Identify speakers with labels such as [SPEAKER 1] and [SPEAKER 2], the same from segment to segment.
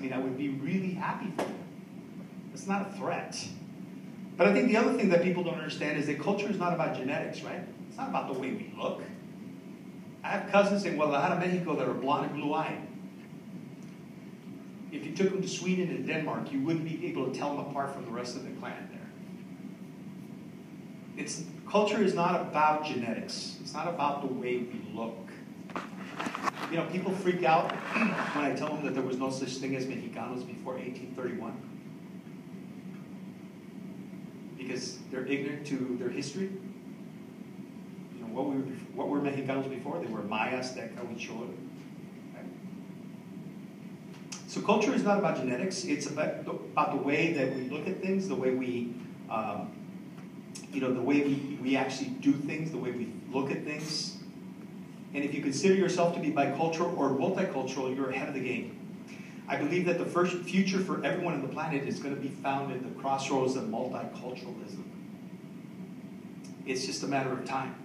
[SPEAKER 1] mean, I would be really happy for them. It's not a threat. But I think the other thing that people don't understand is that culture is not about genetics, right? It's not about the way we look. I have cousins in Guadalajara, Mexico that are blonde and blue-eyed. If you took them to Sweden and Denmark, you wouldn't be able to tell them apart from the rest of the clan there. Culture is not about genetics. It's not about the way we look. You know, people freak out when I tell them that there was no such thing as Mexicanos before 1831. Because they're ignorant to their history. You know, what were Mexicanos before? They were Maya, Azteca, Huichol. Right? So culture is not about genetics. It's about the way that we look at things, the way we, the way we actually do things, the way we look at things. And if you consider yourself to be bicultural or multicultural, you're ahead of the game. I believe that the first future for everyone on the planet is going to be found at the crossroads of multiculturalism. It's just a matter of time.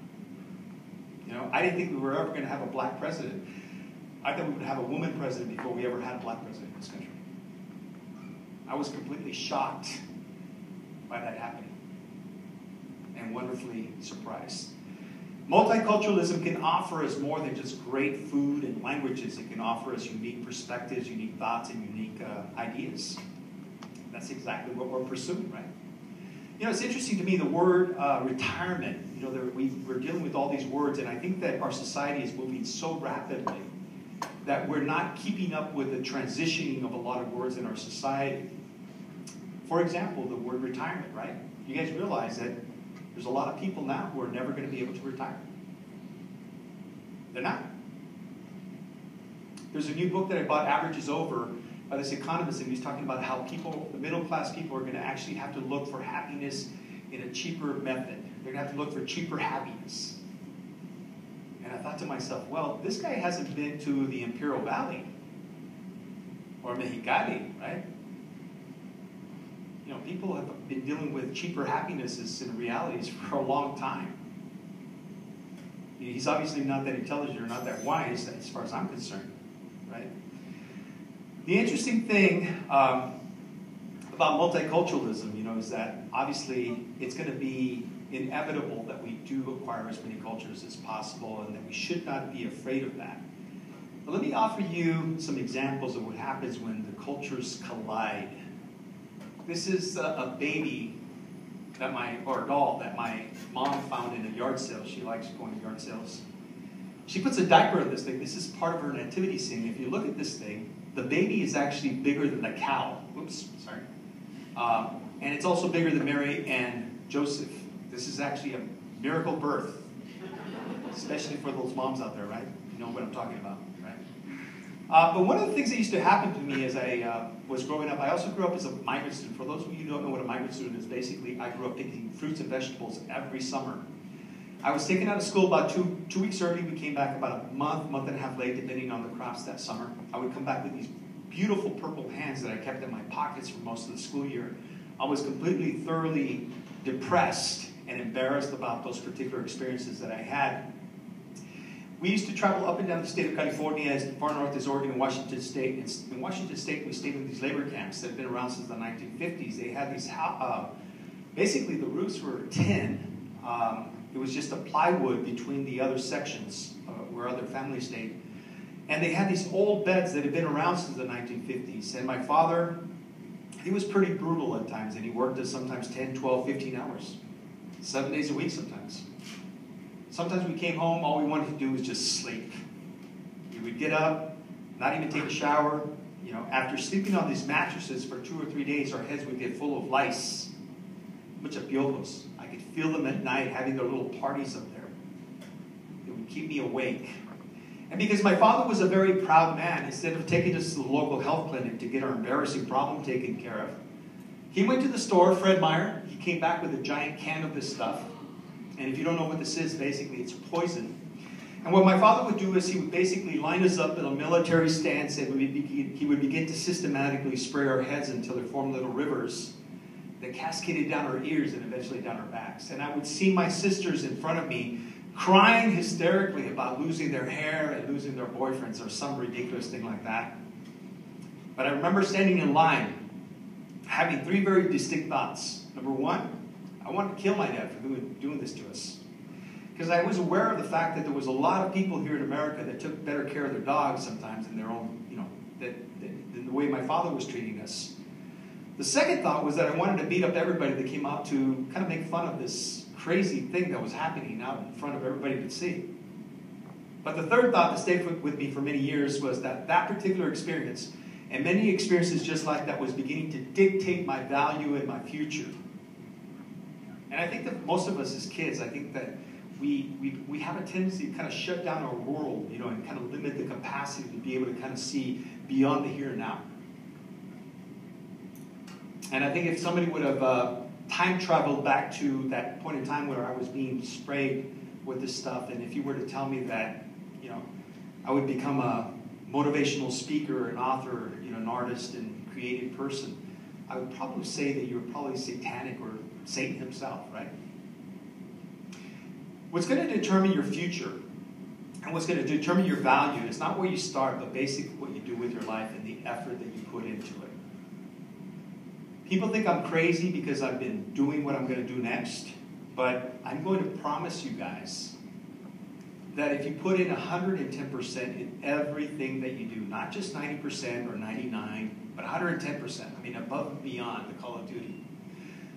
[SPEAKER 1] You know, I didn't think we were ever going to have a black president. I thought we would have a woman president before we ever had a black president in this country. I was completely shocked by that happening and wonderfully surprised. Multiculturalism can offer us more than just great food and languages. It can offer us unique perspectives, unique thoughts, and unique ideas. That's exactly what we're pursuing, right? You know, it's interesting to me, the word retirement. You know, we're dealing with all these words, and I think that our society is moving so rapidly that we're not keeping up with the transitioning of a lot of words in our society. For example, the word retirement, right? You guys realize that there's a lot of people now who are never going to be able to retire. They're not. There's a new book that I bought, Average is Over, by this economist, and he's talking about how people, the middle class people, are going to actually have to look for happiness in a cheaper method. They're going to have to look for cheaper happiness. And I thought to myself, well, this guy hasn't been to the Imperial Valley or Mexicali, right? You know, people have been dealing with cheaper happinesses and realities for a long time. He's obviously not that intelligent or not that wise, as far as I'm concerned, right? The interesting thing about multiculturalism, you know, is that obviously it's going to be inevitable that we do acquire as many cultures as possible, and that we should not be afraid of that. But let me offer you some examples of what happens when the cultures collide. This is a baby or a doll that my mom found in a yard sale. She likes going to yard sales. She puts a diaper on this thing. This is part of her nativity scene. If you look at this thing, the baby is actually bigger than the cow. Oops, sorry. And it's also bigger than Mary and Joseph. This is actually a miracle birth, especially for those moms out there, right? You know what I'm talking about, right? But one of the things that used to happen to me as I was growing up, I also grew up as a migrant student. For those of you who don't know what a migrant student is, basically I grew up picking fruits and vegetables every summer. I was taken out of school about two weeks early. We came back about a month and a half late, depending on the crops that summer. I would come back with these beautiful purple hands that I kept in my pockets for most of the school year. I was completely, thoroughly depressed and embarrassed about those particular experiences that I had. We used to travel up and down the state of California, as far north as Oregon and Washington State. In Washington State, we stayed in these labor camps that have been around since the 1950s. They had these, basically the roofs were tin. It was just a plywood between the other sections where other families stayed. And they had these old beds that had been around since the 1950s. And my father, he was pretty brutal at times, and he worked us sometimes 10, 12, 15 hours. 7 days a week sometimes. Sometimes we came home, all we wanted to do was just sleep. We would get up, not even take a shower. You know, after sleeping on these mattresses for 2 or 3 days, our heads would get full of lice. Mucha piojos. I could feel them at night having their little parties up there. It would keep me awake. And because my father was a very proud man, instead of taking us to the local health clinic to get our embarrassing problem taken care of, he went to the store, Fred Meyer. He came back with a giant can of this stuff. And if you don't know what this is, basically it's poison. And what my father would do is he would basically line us up in a military stance, and he would begin to systematically spray our heads until there formed little rivers that cascaded down our ears and eventually down our backs. And I would see my sisters in front of me crying hysterically about losing their hair and losing their boyfriends or some ridiculous thing like that. But I remember standing in line, having three very distinct thoughts. Number one, I wanted to kill my dad for doing this to us. Because I was aware of the fact that there was a lot of people here in America that took better care of their dogs sometimes than their own, than the way my father was treating us. The second thought was that I wanted to beat up everybody that came out to kind of make fun of this crazy thing that was happening out in front of everybody to see. But the third thought that stayed with me for many years was that that particular experience, and many experiences just like that, was beginning to dictate my value and my future. And I think that most of us as kids, I think that we have a tendency to kind of shut down our world, and kind of limit the capacity to be able to kind of see beyond the here and now. And I think if somebody would have time traveled back to that point in time where I was being sprayed with this stuff, and if you were to tell me that, I would become a motivational speaker, an author, an artist and creative person, I would probably say that you're probably satanic or Satan himself, right? What's going to determine your future and what's going to determine your value is not where you start, but basically what you do with your life and the effort that you put into it. People think I'm crazy because I've been doing what I'm going to do next, but I'm going to promise you guys that if you put in 110% in everything that you do, not just 90% or 99%, but 110%, I mean above and beyond the Call of Duty,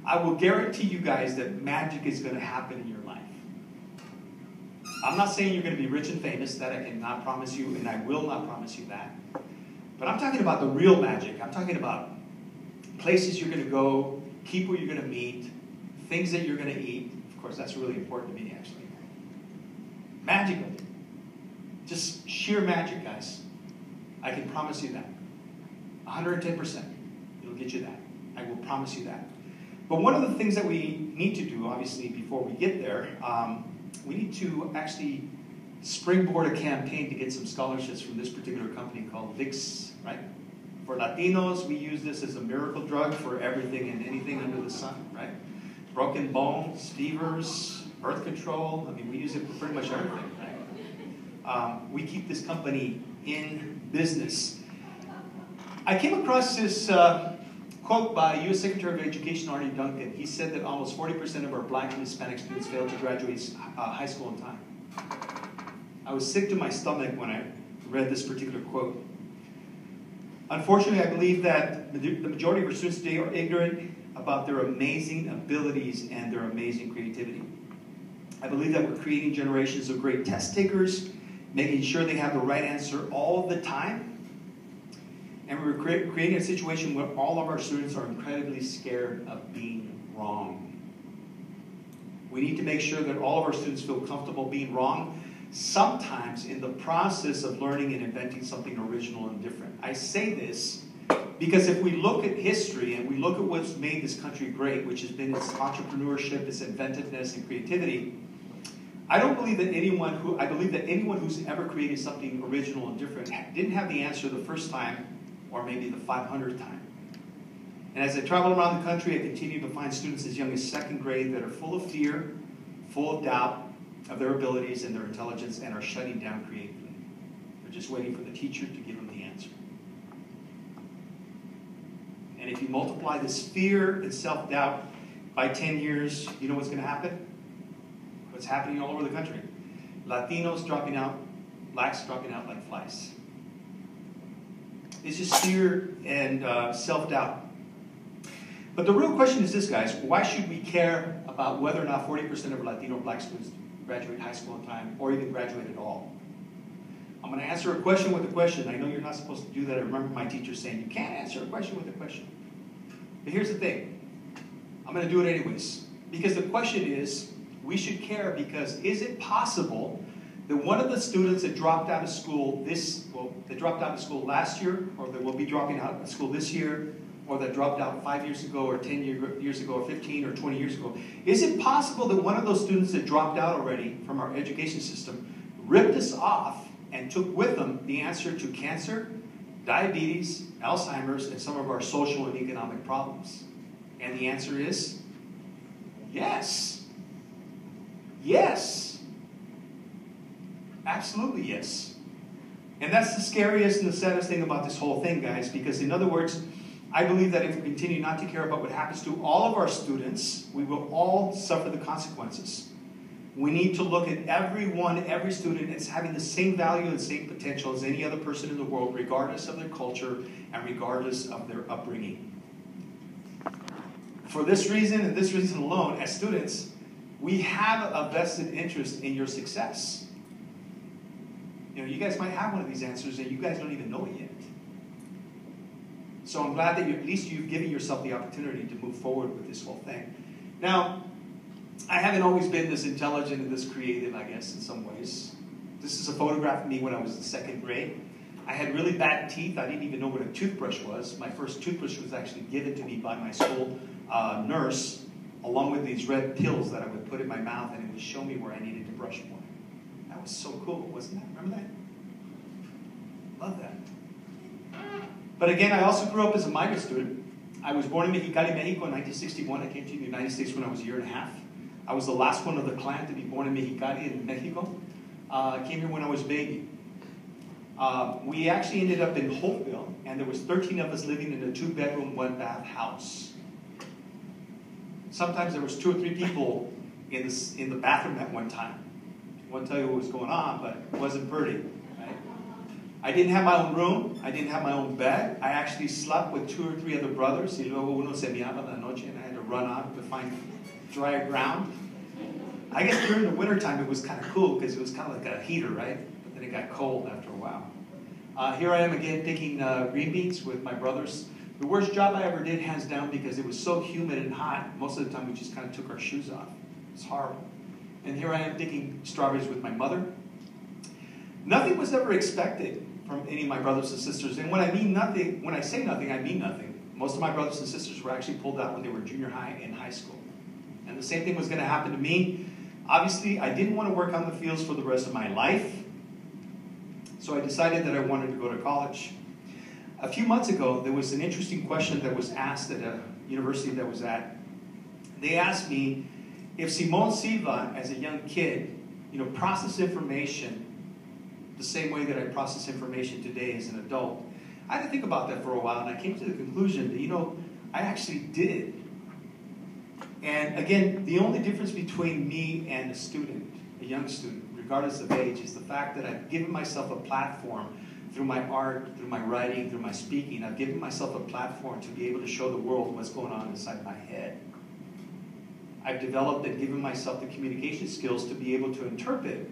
[SPEAKER 1] I will guarantee you guys that magic is going to happen in your life. I'm not saying you're going to be rich and famous. That I cannot promise you, and I will not promise you that. But I'm talking about the real magic. I'm talking about places you're going to go, people you're going to meet, things that you're going to eat. Of course, that's really important to me, actually. Magical. Just sheer magic, guys. I can promise you that. 110%. It'll get you that. I will promise you that. But one of the things that we need to do, obviously, before we get there, we need to actually springboard a campaign to get some scholarships from this particular company called VIX, right? For Latinos, we use this as a miracle drug for everything and anything under the sun, right? Broken bones, fevers, birth control. I mean, we use it for pretty much everything, right? We keep this company in business. I came across this quote by U.S. Secretary of Education Arne Duncan. He said that almost 40% of our Black and Hispanic students fail to graduate high school on time. I was sick to my stomach when I read this particular quote. Unfortunately, I believe that the majority of our students today are ignorant about their amazing abilities and their amazing creativity. I believe that we're creating generations of great test takers, making sure they have the right answer all the time. And we're creating a situation where all of our students are incredibly scared of being wrong. We need to make sure that all of our students feel comfortable being wrong, sometimes in the process of learning and inventing something original and different. I say this because if we look at history and we look at what's made this country great, which has been its entrepreneurship, its inventiveness, and creativity, I believe that anyone who's ever created something original and different didn't have the answer the first time or maybe the 500th time. And as I travel around the country, I continue to find students as young as second grade that are full of fear, full of doubt of their abilities and their intelligence, and are shutting down creatively. They're just waiting for the teacher to give them the answer. And if you multiply this fear and self-doubt by 10 years, you know what's going to happen? What's happening all over the country? Latinos dropping out, blacks dropping out like flies. It's just fear and self-doubt. But the real question is this, guys. Why should we care about whether or not 40% of Latino black students graduate high school on time or even graduate at all? I'm going to answer a question with a question. I know you're not supposed to do that. I remember my teacher saying, you can't answer a question with a question. But here's the thing. I'm going to do it anyways. Because the question is, we should care because is it possible that one of the students that dropped out of school that dropped out of school last year, or that will be dropping out of school this year, or that dropped out 5 years ago, or 10 years ago, or 15 or 20 years ago, is it possible that one of those students that dropped out already from our education system ripped us off and took with them the answer to cancer, diabetes, Alzheimer's, and some of our social and economic problems? And the answer is yes. Yes. Absolutely yes. And that's the scariest and the saddest thing about this whole thing, guys, because in other words, I believe that if we continue not to care about what happens to all of our students, we will all suffer the consequences. We need to look at every student as having the same value and same potential as any other person in the world, regardless of their culture and regardless of their upbringing. For this reason and this reason alone, as students, we have a vested interest in your success. You know, you guys might have one of these answers and you guys don't even know it yet. So I'm glad that at least you've given yourself the opportunity to move forward with this whole thing. Now, I haven't always been this intelligent and this creative, I guess, in some ways. This is a photograph of me when I was in 2nd grade. I had really bad teeth. I didn't even know what a toothbrush was. My first toothbrush was actually given to me by my school nurse, along with these red pills that I would put in my mouth, and it would show me where I needed to brush more. That was so cool, wasn't that? Remember that? Love that. But again, I also grew up as a migrant student. I was born in Mexicali, Mexico in 1961. I came to the United States when I was a year and a half. I was the last one of the clan to be born in Mexicali in Mexico. I came here when I was a baby. We actually ended up in Holtville, and there was 13 of us living in a 2-bedroom, 1-bath house. Sometimes there was 2 or 3 people in the bathroom at one time. I won't tell you what was going on, but it wasn't pretty. Right? I didn't have my own room. I didn't have my own bed. I actually slept with 2 or 3 other brothers. Y luego uno se meaba la noche, and I had to run out to find drier ground. I guess during the wintertime it was kind of cool because it was kind of like a heater, right? But then it got cold after a while. Here I am again picking green beans with my brothers. The worst job I ever did, hands down, because it was so humid and hot. Most of the time we just kind of took our shoes off. It's horrible. And here I am picking strawberries with my mother. Nothing was ever expected from any of my brothers and sisters. And when I mean nothing, when I say nothing, I mean nothing. Most of my brothers and sisters were actually pulled out when they were junior high and high school. And the same thing was going to happen to me. Obviously, I didn't want to work on the fields for the rest of my life. So I decided that I wanted to go to college. A few months ago, there was an interesting question that was asked at a university that I was at. They asked me if Simón Silva, as a young kid, processed information the same way that I process information today as an adult. I had to think about that for a while, and I came to the conclusion that, I actually did. And again, the only difference between me and a student, a young student, regardless of age, is the fact that I've given myself a platform through my art, through my writing, through my speaking. I've given myself a platform to be able to show the world what's going on inside my head. I've developed and given myself the communication skills to be able to interpret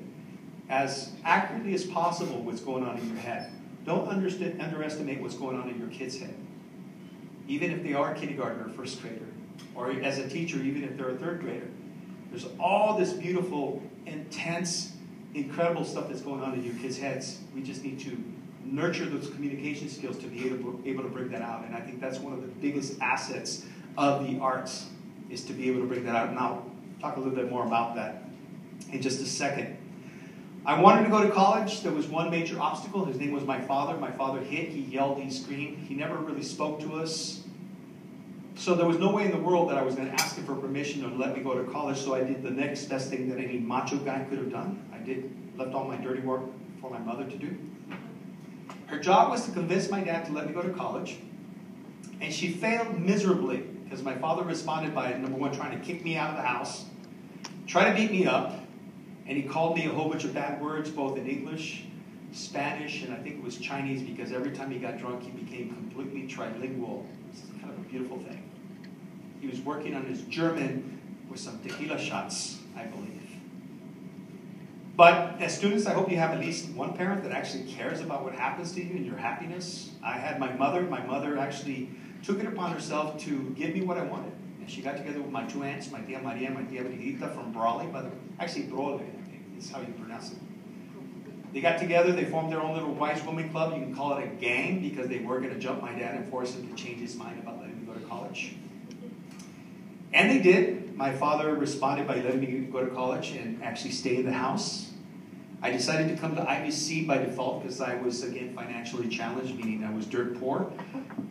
[SPEAKER 1] as accurately as possible what's going on in your head. Don't underestimate what's going on in your kid's head. Even if they are a kindergartner or first grader, or as a teacher, even if they're a 3rd grader. There's all this beautiful, intense, incredible stuff that's going on in your kids' heads. We just need to nurture those communication skills to be able to bring that out. And I think that's one of the biggest assets of the arts, is to be able to bring that out. And I'll talk a little bit more about that in just a second. I wanted to go to college. There was one major obstacle. His name was my father. My father hit, he yelled, he screamed. He never really spoke to us. So there was no way in the world that I was going to ask him for permission to let me go to college, so I did the next best thing that any macho guy could have done. Left all my dirty work for my mother to do. Her job was to convince my dad to let me go to college, and she failed miserably because my father responded by, number one, trying to kick me out of the house, try to beat me up, and he called me a whole bunch of bad words, both in English, Spanish, and I think it was Chinese, because every time he got drunk, he became completely trilingual. It's kind of a beautiful thing. He was working on his German with some tequila shots, I believe. But as students, I hope you have at least one parent that actually cares about what happens to you and your happiness. I had my mother. My mother actually took it upon herself to give me what I wanted. And she got together with my 2 aunts, my tia Maria and my tia Bridita from Brawley. Actually, Brawley, I think is how you pronounce it. They got together. They formed their own little wise woman club. You can call it a gang, because they were going to jump my dad and force him to change his mind about letting me go to college. And they did. My father responded by letting me go to college and actually stay in the house. I decided to come to IVC by default because I was, again, financially challenged, meaning I was dirt poor.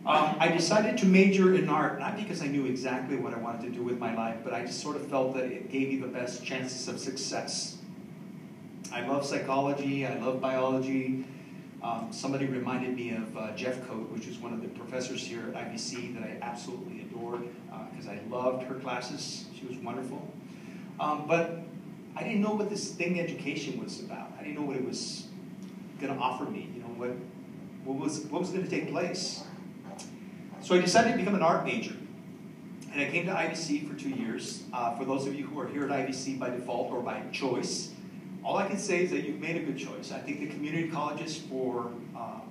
[SPEAKER 1] I decided to major in art, not because I knew exactly what I wanted to do with my life, but I just sort of felt that it gave me the best chances of success. I love psychology, I love biology, Somebody reminded me of Jeff Coate, which was one of the professors here at IVC that I absolutely adored because I loved her classes. She was wonderful. But I didn't know what this thing education was about. I didn't know what it was going to offer me. You know, what was going to take place. So I decided to become an art major. And I came to IVC for 2 years. For those of you who are here at IVC by default or by choice, all I can say is that you've made a good choice. I think the community colleges, for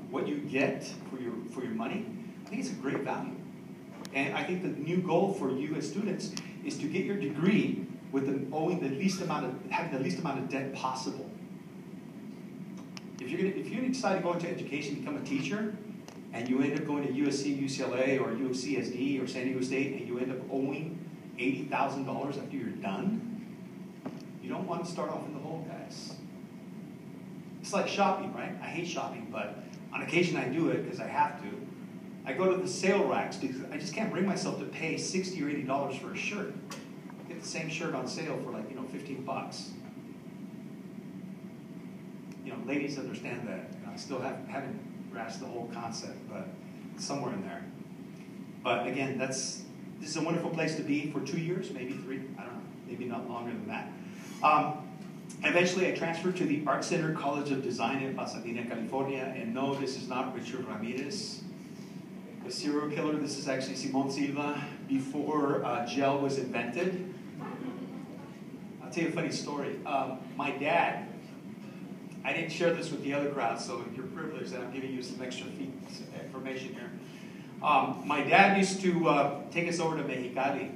[SPEAKER 1] what you get for your money, I think it's a great value. And I think the new goal for you as students is to get your degree with having the least amount of debt possible. If you decide to go into education, become a teacher, and you end up going to USC, UCLA, or UCSD, or San Diego State, and you end up owing $80,000 after you're done, you don't want to start off in the hole, guys. It's like shopping, right? I hate shopping, but on occasion I do it because I have to. I go to the sale racks because I just can't bring myself to pay $60 or $80 for a shirt. Get the same shirt on sale for, like, 15 bucks. Ladies understand that. I still haven't grasped the whole concept, but somewhere in there. But again, this is a wonderful place to be for 2 years, maybe 3. I don't know, maybe not longer than that. Eventually, I transferred to the Art Center College of Design in Pasadena, California. And no, this is not Richard Ramirez, the serial killer. This is actually Simon Silva before gel was invented. I'll tell you a funny story. My dad, I didn't share this with the other crowd, so you're privileged that I'm giving you some extra information here. My dad used to take us over to Mexicali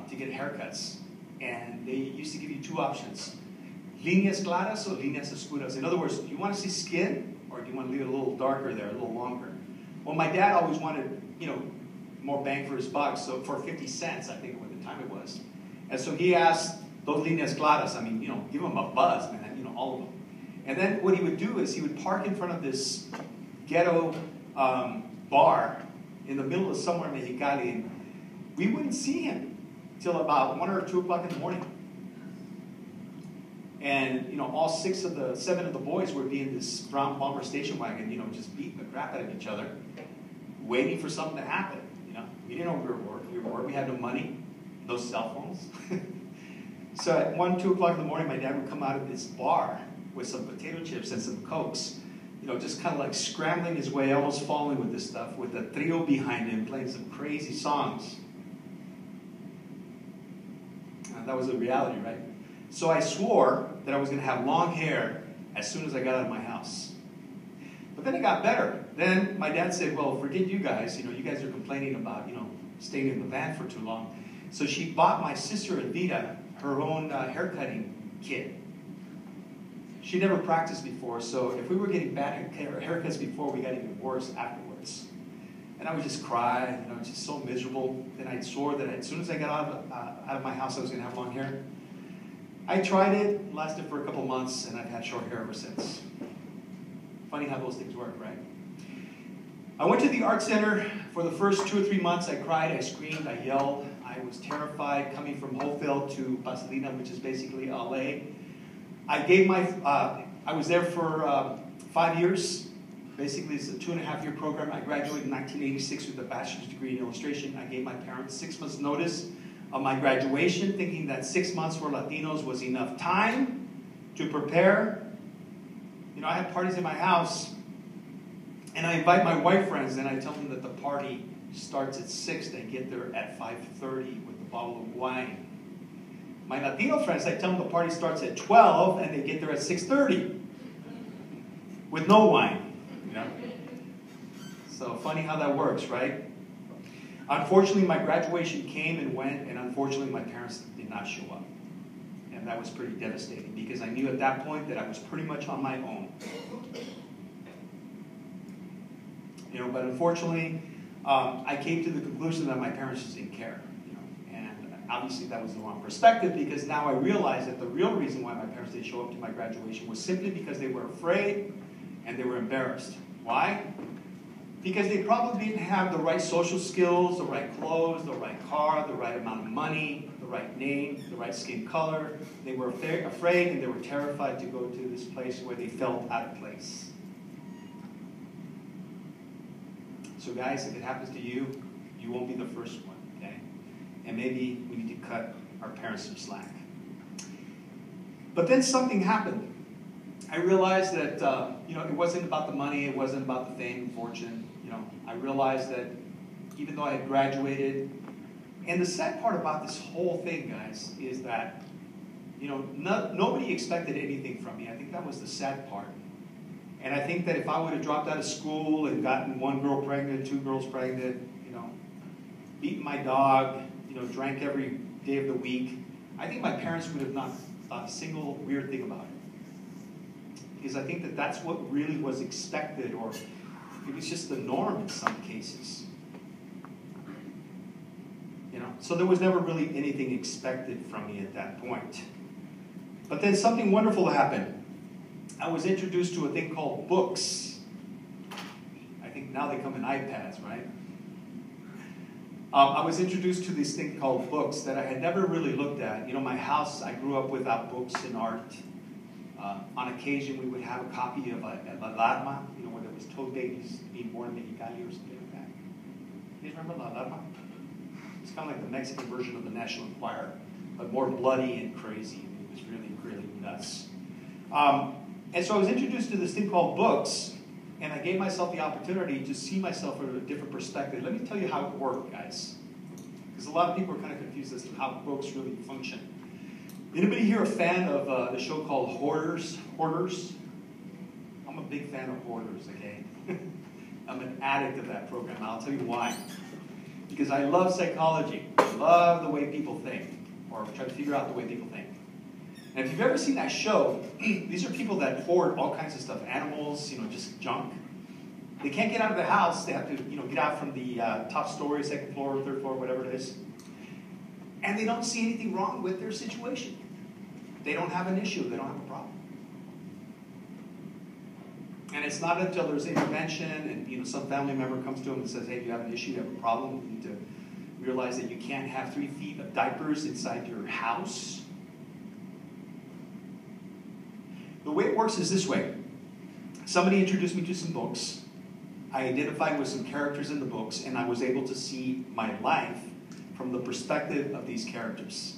[SPEAKER 1] to get haircuts. And they used to give you 2 options: líneas claras or líneas oscuras. In other words, do you want to see skin, or do you want to leave it a little darker there, a little longer? Well, my dad always wanted, more bang for his buck, so for 50 cents, I think at the time it was. And so he asked those líneas claras, give them a buzz, man, all of them. And then what he would do is he would park in front of this ghetto bar in the middle of somewhere in Mexicali, and we wouldn't see him till about 1 or 2 o'clock in the morning. And, all 7 of the boys would be in this brown bomber station wagon, just beating the crap out of each other, waiting for something to happen, We didn't know we were bored. We had no money, no cell phones. So at 1, 2 o'clock in the morning, my dad would come out of this bar with some potato chips and some Cokes, just kind of like scrambling his way, almost falling with this stuff, with a trio behind him, playing some crazy songs. That was a reality, right? So I swore that I was going to have long hair as soon as I got out of my house. But then it got better. Then my dad said, well, forget you guys. You guys are complaining about, staying in the van for too long. So she bought my sister, Evita, her own haircutting kit. She never practiced before, so if we were getting bad haircuts before, we got even worse afterwards. And I would just cry, just so miserable. Then I swore that as soon as I got out of my house, I was going to have long hair. I tried it, lasted for a couple months, and I've had short hair ever since. Funny how those things work, right? I went to the art center. For the first 2 or 3 months, I cried, I screamed, I yelled. I was terrified coming from Hopeville to Pasadena, which is basically LA. I was there for 5 years. Basically, it's a 2.5-year program. I graduated in 1986 with a bachelor's degree in illustration. I gave my parents 6 months' notice of my graduation, thinking that 6 months for Latinos was enough time to prepare. I had parties in my house, and I invite my white friends, and I tell them that the party starts at 6. They get there at 5:30 with a bottle of wine. My Latino friends, I tell them the party starts at 12, and they get there at 6:30 with no wine. So funny how that works, right? Unfortunately, my graduation came and went, and unfortunately, my parents did not show up. And that was pretty devastating, because I knew at that point that I was pretty much on my own. But unfortunately, I came to the conclusion that my parents just didn't care. And obviously that was the wrong perspective, because now I realize that the real reason why my parents didn't show up to my graduation was simply because they were afraid and they were embarrassed. Why? Because they probably didn't have the right social skills, the right clothes, the right car, the right amount of money, the right name, the right skin color. They were afraid and they were terrified to go to this place where they felt out of place. So guys, if it happens to you, you won't be the first one, okay? And maybe we need to cut our parents some slack. But then something happened. I realized that, it wasn't about the money, it wasn't about the fame, fortune. I realized that even though I had graduated, and the sad part about this whole thing, guys, is that, nobody expected anything from me. I think that was the sad part. And I think that if I would have dropped out of school and gotten one girl pregnant, two girls pregnant, beaten my dog, drank every day of the week, I think my parents would have not thought a single weird thing about it. Because I think that that's what really was expected, or it was just the norm in some cases. So there was never really anything expected from me at that point. But then something wonderful happened. I was introduced to a thing called books. I think now they come in iPads, right? I was introduced to this thing called books that I had never really looked at. My house, I grew up without books and art. On occasion, we would have a copy of a alarma, when it was told babies being born in Mexicali or something like that. You guys remember La Alarma? It's kind of like the Mexican version of the National Enquirer, but more bloody and crazy. It was really, really nuts. And so I was introduced to this thing called books, and I gave myself the opportunity to see myself from a different perspective. Let me tell you how it worked, guys. Because a lot of people are kind of confused as to how books really function. Anybody here a fan of the show called Hoarders? Hoarders? I'm a big fan of Hoarders, okay? I'm an addict of that program, and I'll tell you why. Because I love psychology. I love the way people think, or try to figure out the way people think. And if you've ever seen that show, these are people that hoard all kinds of stuff, animals, just junk. They can't get out of the house. They have to, get out from the top story, second floor, third floor, whatever it is. And they don't see anything wrong with their situation. They don't have an issue. They don't have a problem. And it's not until there's intervention and some family member comes to them and says, hey, you have an issue, you have a problem, you need to realize that you can't have 3 feet of diapers inside your house. The way it works is this way. Somebody introduced me to some books. I identified with some characters in the books, and I was able to see my life from the perspective of these characters.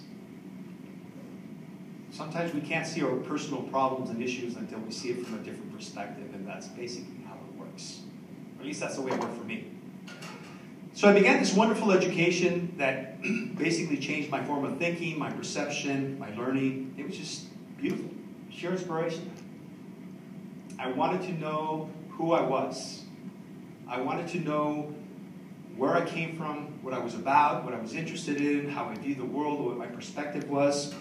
[SPEAKER 1] Sometimes we can't see our personal problems and issues until we see it from a different perspective, and that's basically how it works. Or at least that's the way it worked for me. So I began this wonderful education that basically changed my form of thinking, my perception, my learning. It was just beautiful. Sheer inspiration. I wanted to know who I was. I wanted to know where I came from, what I was about, what I was interested in, how I viewed the world, what my perspective was.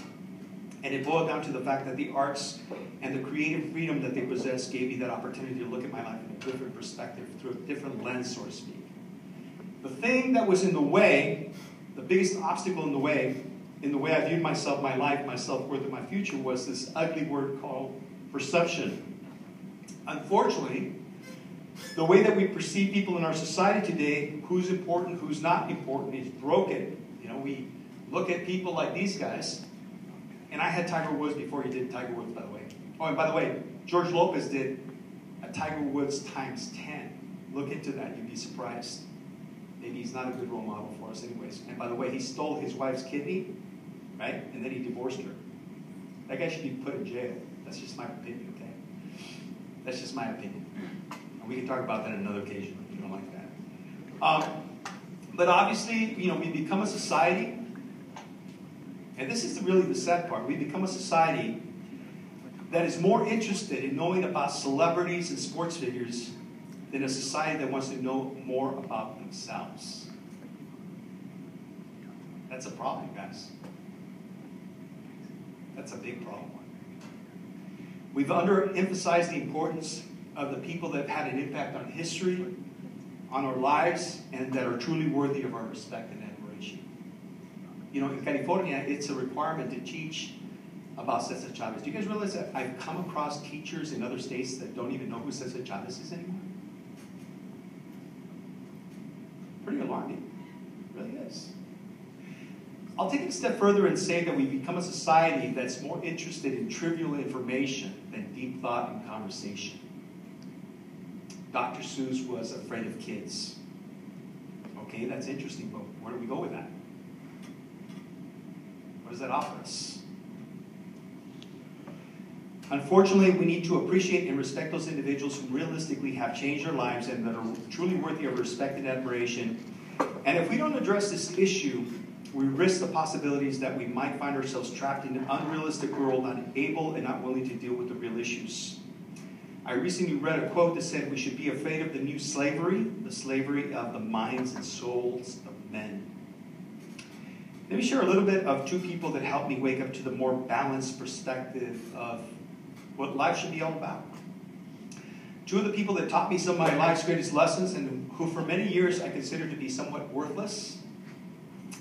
[SPEAKER 1] And it boiled down to the fact that the arts and the creative freedom that they possess gave me that opportunity to look at my life in a different perspective, through a different lens, so to speak. The thing that was in the way, the biggest obstacle in the way I viewed myself, my life, my self-worth, and my future, was this ugly word called perception. Unfortunately, the way that we perceive people in our society today, who's important, who's not important, is broken. We look at people like these guys, and I had Tiger Woods before he did Tiger Woods, by the way. Oh, and by the way, George Lopez did a Tiger Woods times 10. Look into that, you'd be surprised. Maybe he's not a good role model for us anyways. And by the way, he stole his wife's kidney, right? And then he divorced her. That guy should be put in jail. That's just my opinion, okay? That's just my opinion. And we can talk about that on another occasion if you don't like that. But obviously, we become a society, and this is really the sad part. We become a society that is more interested in knowing about celebrities and sports figures than a society that wants to know more about themselves. That's a problem, guys. That's a big problem. We've underemphasized the importance of the people that have had an impact on history, on our lives, and that are truly worthy of our respect and admiration. In California, it's a requirement to teach about Cesar Chavez. Do you guys realize that I've come across teachers in other states that don't even know who Cesar Chavez is anymore? Pretty alarming. It really is. I'll take it a step further and say that we become a society that's more interested in trivial information than deep thought and conversation. Dr. Seuss was afraid of kids. Okay, that's interesting, but where do we go with that? What does that offer us? Unfortunately, we need to appreciate and respect those individuals who realistically have changed their lives and that are truly worthy of respect and admiration. And if we don't address this issue, we risk the possibilities that we might find ourselves trapped in an unrealistic world, unable and not willing to deal with the real issues. I recently read a quote that said we should be afraid of the new slavery, the slavery of the minds and souls of men. Let me share a little bit of two people that helped me wake up to the more balanced perspective of what life should be all about. Two of the people that taught me some of my life's greatest lessons and who for many years I considered to be somewhat worthless.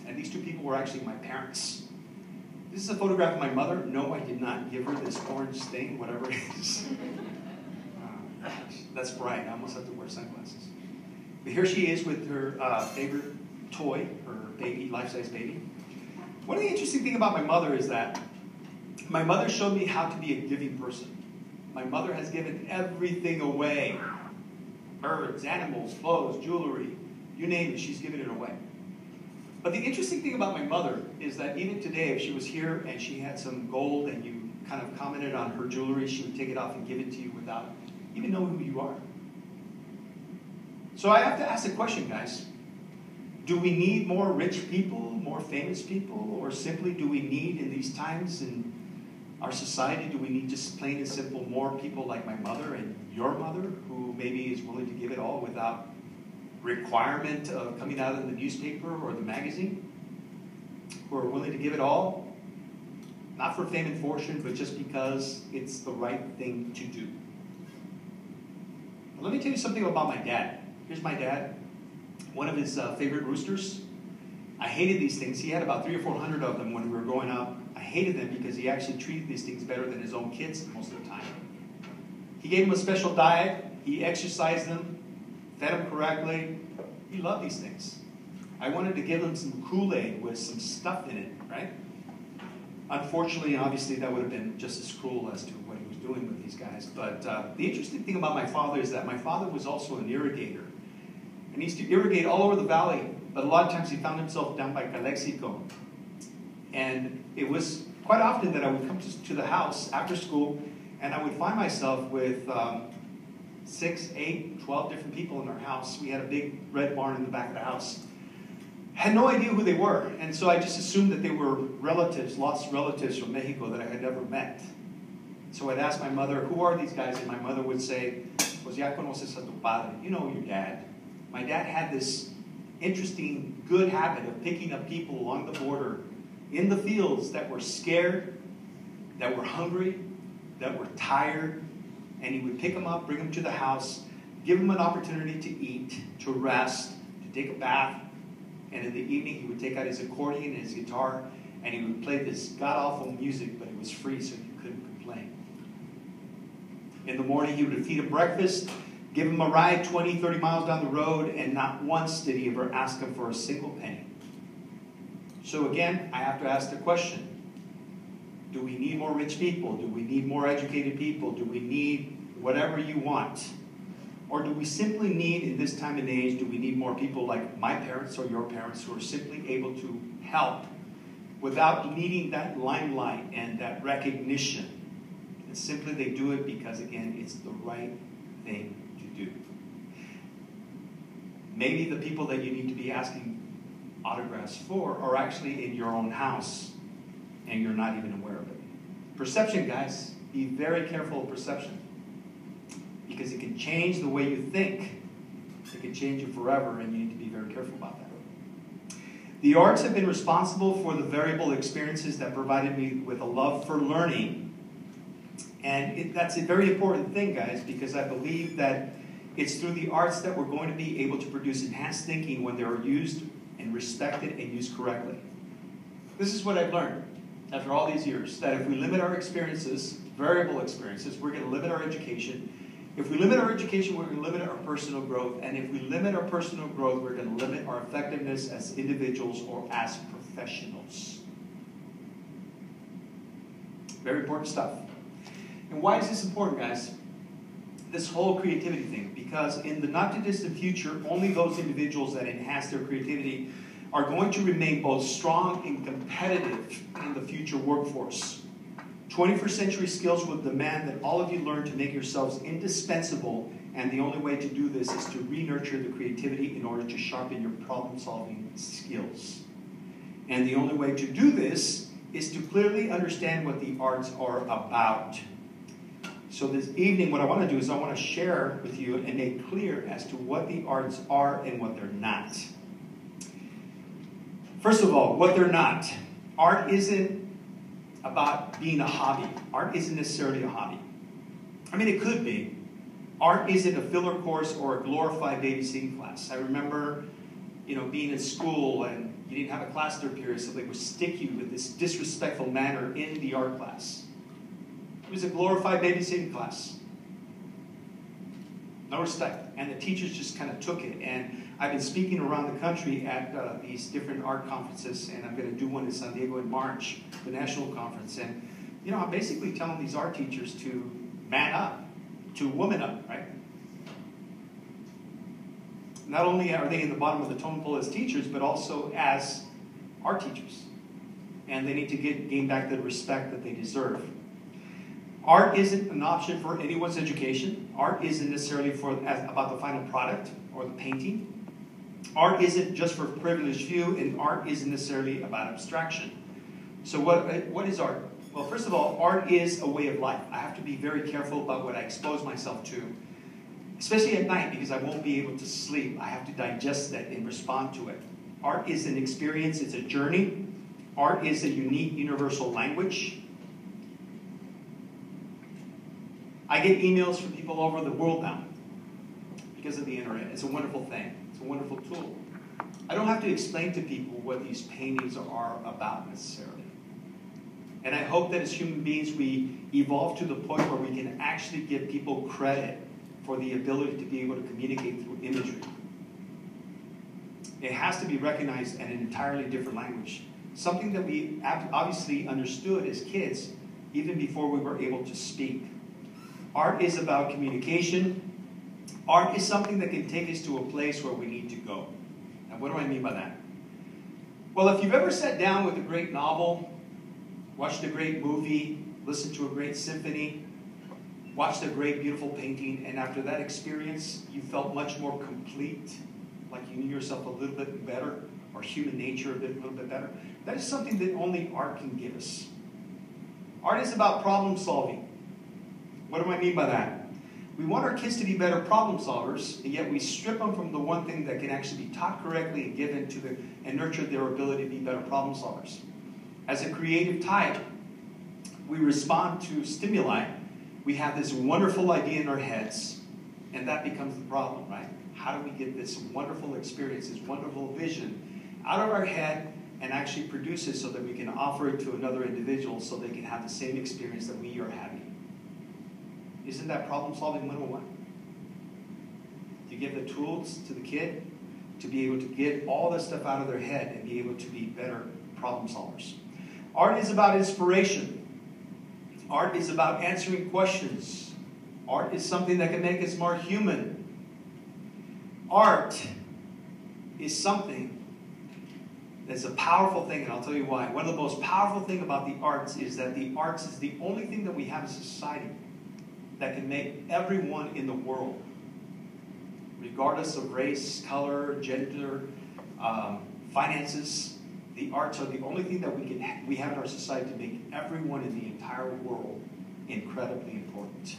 [SPEAKER 1] And these two people were actually my parents. This is a photograph of my mother. No, I did not give her this orange thing, whatever it is. That's bright. I almost have to wear sunglasses. But here she is with her favorite toy, her baby, life-size baby. One of the interesting things about my mother is that my mother showed me how to be a giving person. My mother has given everything away. Birds, animals, clothes, jewelry, you name it, she's given it away. But the interesting thing about my mother is that even today, if she was here and she had some gold and you kind of commented on her jewelry, she would take it off and give it to you without even knowing who you are. So I have to ask the question, guys. Do we need more rich people, more famous people, or simply do we need, in these times in our society, do we need just plain and simple more people like my mother and your mother, who maybe is willing to give it all without requirement of coming out in the newspaper or the magazine, who are willing to give it all, not for fame and fortune, but just because it's the right thing to do? Let me tell you something about my dad. Here's my dad. One of his favorite roosters. I hated these things. He had about 300 or 400 of them when we were growing up. I hated them because he actually treated these things better than his own kids most of the time. He gave them a special diet. He exercised them, fed them correctly. He loved these things. I wanted to give him some Kool-Aid with some stuff in it, right? Unfortunately, obviously, that would have been just as cruel as to what he was doing with these guys. But the interesting thing about my father is that my father was also an irrigator. And he used to irrigate all over the valley, but a lot of times he found himself down by Calexico. And it was quite often that I would come to the house after school, and I would find myself with 6, 8, 12 different people in our house. We had a big red barn in the back of the house. Had no idea who they were, and so I just assumed that they were relatives, lost relatives from Mexico that I had never met. So I'd ask my mother, who are these guys? And my mother would say, pues ya conoces a tu padre. You know your dad. My dad had this interesting, good habit of picking up people along the border in the fields that were scared, that were hungry, that were tired, and he would pick them up, bring them to the house, give them an opportunity to eat, to rest, to take a bath, and in the evening he would take out his accordion and his guitar, and he would play this god-awful music, but it was free, so you couldn't complain. In the morning he would feed him breakfast, give him a ride 20, 30 miles down the road, and not once did he ever ask him for a single penny. So again, I have to ask the question, do we need more rich people? Do we need more educated people? Do we need whatever you want? Or do we simply need, in this time and age, do we need more people like my parents or your parents who are simply able to help without needing that limelight and that recognition? And simply they do it because, again, it's the right thing to do. Maybe the people that you need to be asking autographs for are actually in your own house, and you're not even aware of it. Perception, guys. Be very careful of perception, because it can change the way you think. It can change you forever, and you need to be very careful about that. The arts have been responsible for the variable experiences that provided me with a love for learning. And that's a very important thing, guys, because I believe that it's through the arts that we're going to be able to produce enhanced thinking when they are used and respected and used correctly. This is what I've learned after all these years, that if we limit our experiences, variable experiences, we're going to limit our education. If we limit our education, we're going to limit our personal growth. And if we limit our personal growth, we're going to limit our effectiveness as individuals or as professionals. Very important stuff. And why is this important, guys? this whole creativity thing, because in the not too distant future, only those individuals that enhance their creativity are going to remain both strong and competitive in the future workforce. 21st century skills will demand that all of you learn to make yourselves indispensable, and the only way to do this is to re-nurture the creativity in order to sharpen your problem-solving skills. And the only way to do this is to clearly understand what the arts are about. So this evening, what I want to do is I want to share with you and make clear as to what the arts are and what they're not. First of all, what they're not. Art isn't about being a hobby. Art isn't necessarily a hobby. I mean, it could be. Art isn't a filler course or a glorified babysitting class. I remember, being in school and you didn't have a class third period, so they would stick you with this disrespectful manner in the art class. It was a glorified babysitting class. No respect. And the teachers just kind of took it. And I've been speaking around the country at these different art conferences, and I'm going to do one in San Diego in March, the national conference. And, I'm basically telling these art teachers to man up, to woman up, right? Not only are they in the bottom of the totem pole as teachers, but also as art teachers. And they need to gain back the respect that they deserve. Art isn't an option for anyone's education. Art isn't necessarily about the final product or the painting. Art isn't just for privileged few, and art isn't necessarily about abstraction. So what is art? Well, first of all, art is a way of life. I have to be very careful about what I expose myself to, especially at night, because I won't be able to sleep. I have to digest that and respond to it. Art is an experience. It's a journey. Art is a unique universal language. I get emails from people all over the world now because of the internet. It's a wonderful thing. It's a wonderful tool. I don't have to explain to people what these paintings are about necessarily. And I hope that as human beings we evolve to the point where we can actually give people credit for the ability to be able to communicate through imagery. It has to be recognized in an entirely different language. Something that we obviously understood as kids even before we were able to speak. Art is about communication. Art is something that can take us to a place where we need to go. And what do I mean by that? Well, if you've ever sat down with a great novel, watched a great movie, listened to a great symphony, watched a great, beautiful painting, and after that experience, you felt much more complete, like you knew yourself a little bit better, or human nature a little bit better, that is something that only art can give us. Art is about problem solving. What do I mean by that? We want our kids to be better problem solvers, and yet we strip them from the one thing that can actually be taught correctly and given to them and nurture their ability to be better problem solvers. As a creative type, we respond to stimuli. We have this wonderful idea in our heads, and that becomes the problem, right? How do we get this wonderful experience, this wonderful vision out of our head and actually produce it so that we can offer it to another individual so they can have the same experience that we are having? Isn't that problem solving 101? You give the tools to the kid to be able to get all this stuff out of their head and be able to be better problem solvers. Art is about inspiration. Art is about answering questions. Art is something that can make us more human. Art is something that's a powerful thing, and I'll tell you why. One of the most powerful things about the arts is that the arts is the only thing that we have as a society that can make everyone in the world, regardless of race, color, gender, finances, the arts are the only thing that we have in our society to make everyone in the entire world incredibly important.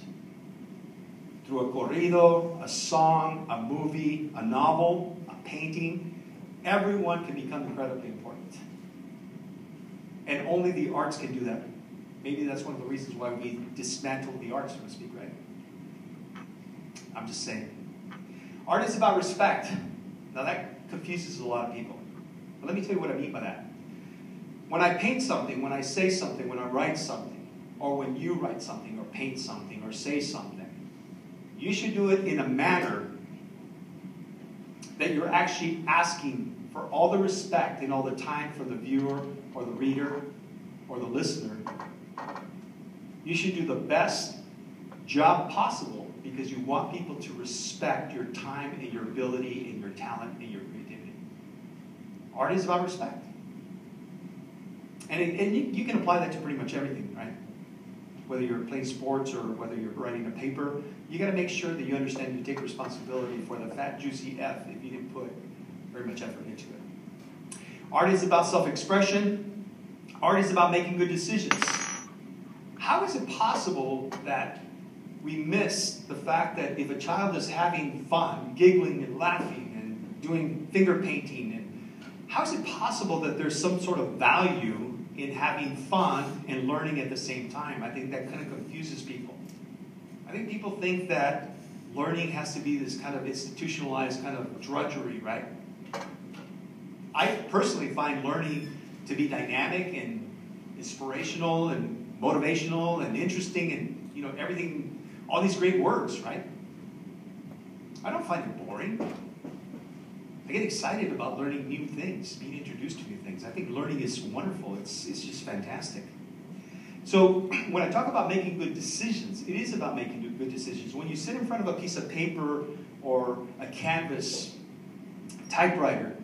[SPEAKER 1] Through a corrido, a song, a movie, a novel, a painting, everyone can become incredibly important. And only the arts can do that. Maybe that's one of the reasons why we dismantle the arts, so to speak, right? I'm just saying. Art is about respect. Now that confuses a lot of people. But let me tell you what I mean by that. When I paint something, when I say something, when I write something, or when you write something, or paint something, or say something, you should do it in a manner that you're actually asking for all the respect and all the time for the viewer, or the reader, or the listener. You should do the best job possible because you want people to respect your time and your ability and your talent and your creativity. Art is about respect. And you can apply that to pretty much everything, right? Whether you're playing sports or whether you're writing a paper, you got to make sure that you understand you take responsibility for the fat, juicy F if you didn't put very much effort into it. Art is about self-expression. Art is about making good decisions. How is it possible that we miss the fact that if a child is having fun, giggling and laughing and doing finger painting, and how is it possible that there's some sort of value in having fun and learning at the same time? I think that kind of confuses people. I think people think that learning has to be this kind of institutionalized kind of drudgery, right? I personally find learning to be dynamic and inspirational and motivational and interesting and, you know, everything, all these great words, right? I don't find it boring. I get excited about learning new things, being introduced to new things. I think learning is wonderful. It's just fantastic. So when I talk about making good decisions, it is about making good decisions. When you sit in front of a piece of paper or a canvas, typewriter,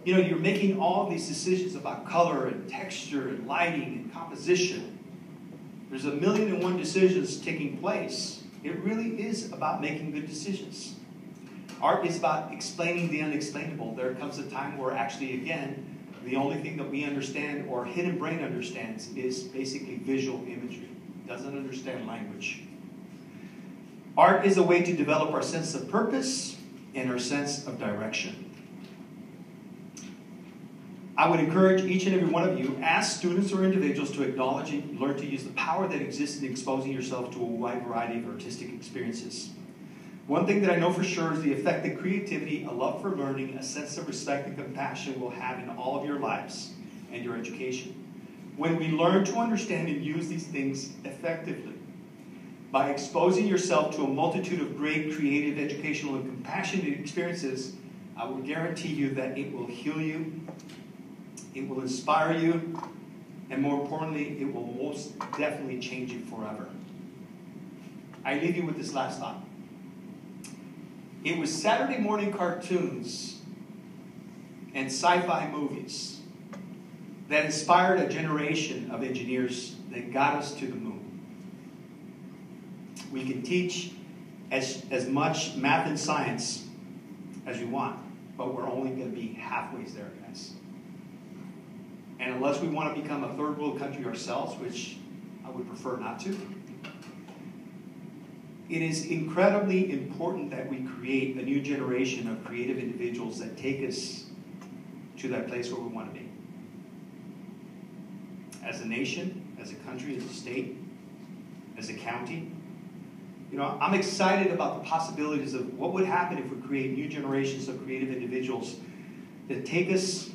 [SPEAKER 1] you know, you're making all these decisions about color and texture and lighting and composition. There's 1,000,001 decisions taking place. It really is about making good decisions. Art is about explaining the unexplainable. There comes a time where actually, again, the only thing that we understand or hidden brain understands is basically visual imagery. It doesn't understand language. Art is a way to develop our sense of purpose and our sense of direction. I would encourage each and every one of you, as students or individuals, to acknowledge and learn to use the power that exists in exposing yourself to a wide variety of artistic experiences. One thing that I know for sure is the effect that creativity, a love for learning, a sense of respect and compassion will have in all of your lives and your education. When we learn to understand and use these things effectively, by exposing yourself to a multitude of great creative, educational, and compassionate experiences, I will guarantee you that it will heal you, it will inspire you, and more importantly, it will most definitely change you forever. I leave you with this last thought. It was Saturday morning cartoons and sci-fi movies that inspired a generation of engineers that got us to the moon. We can teach as much math and science as we want, but we're only going to be halfway there, guys. And unless we want to become a third world country ourselves, which I would prefer not to, it is incredibly important that we create a new generation of creative individuals that take us to that place where we want to be. As a nation, as a country, as a state, as a county. You know, I'm excited about the possibilities of what would happen if we create new generations of creative individuals that take us,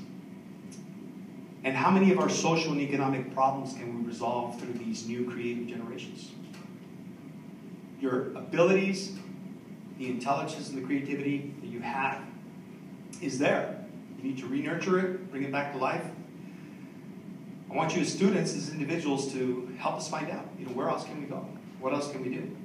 [SPEAKER 1] and how many of our social and economic problems can we resolve through these new creative generations? Your abilities, the intelligence and the creativity that you have is there. You need to re-nurture it, bring it back to life. I want you as students, as individuals, to help us find out, you know, where else can we go? What else can we do?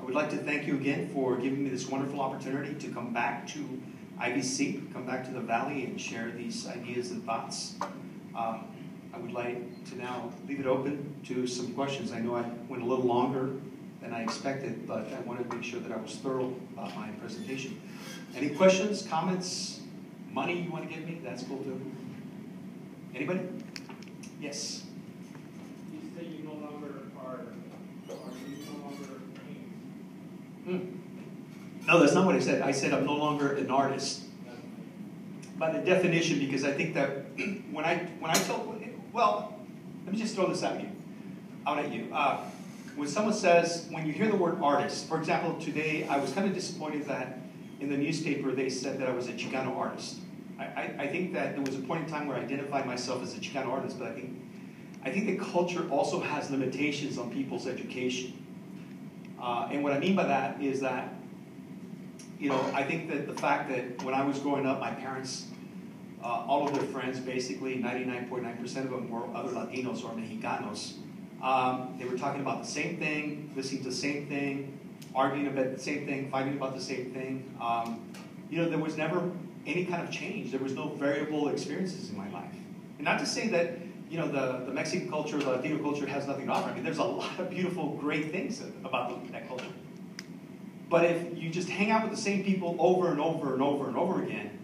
[SPEAKER 1] I would like to thank you again for giving me this wonderful opportunity to come back to IVC, come back to the Valley and share these ideas and thoughts. I would like to now leave it open to some questions. I know I went a little longer than I expected, but I wanted to make sure that I was thorough about my presentation. Any questions, comments, money you want to give me? That's cool too. Anybody? Yes?
[SPEAKER 2] You say you no longer are you no longer paint?
[SPEAKER 1] No, that's not what I said. I said I'm no longer an artist. By the definition, because I think that when I tell, well, let me just throw this out at you. When someone says, when you hear the word artist, for example, today I was kind of disappointed that in the newspaper they said that I was a Chicano artist. I think that there was a point in time where I identified myself as a Chicano artist, but I think the culture also has limitations on people's education. And what I mean by that is that, you know, I think that the fact that when I was growing up, my parents, all of their friends, basically 99.9% of them were other Latinos or Mexicanos. They were talking about the same thing, listening to the same thing, arguing about the same thing, fighting about the same thing. There was never any kind of change. There was no variable experiences in my life. And not to say that, the Mexican culture, the Latino culture has nothing to offer. I mean, there's a lot of beautiful, great things about that culture. But if you just hang out with the same people over and over and over and over again,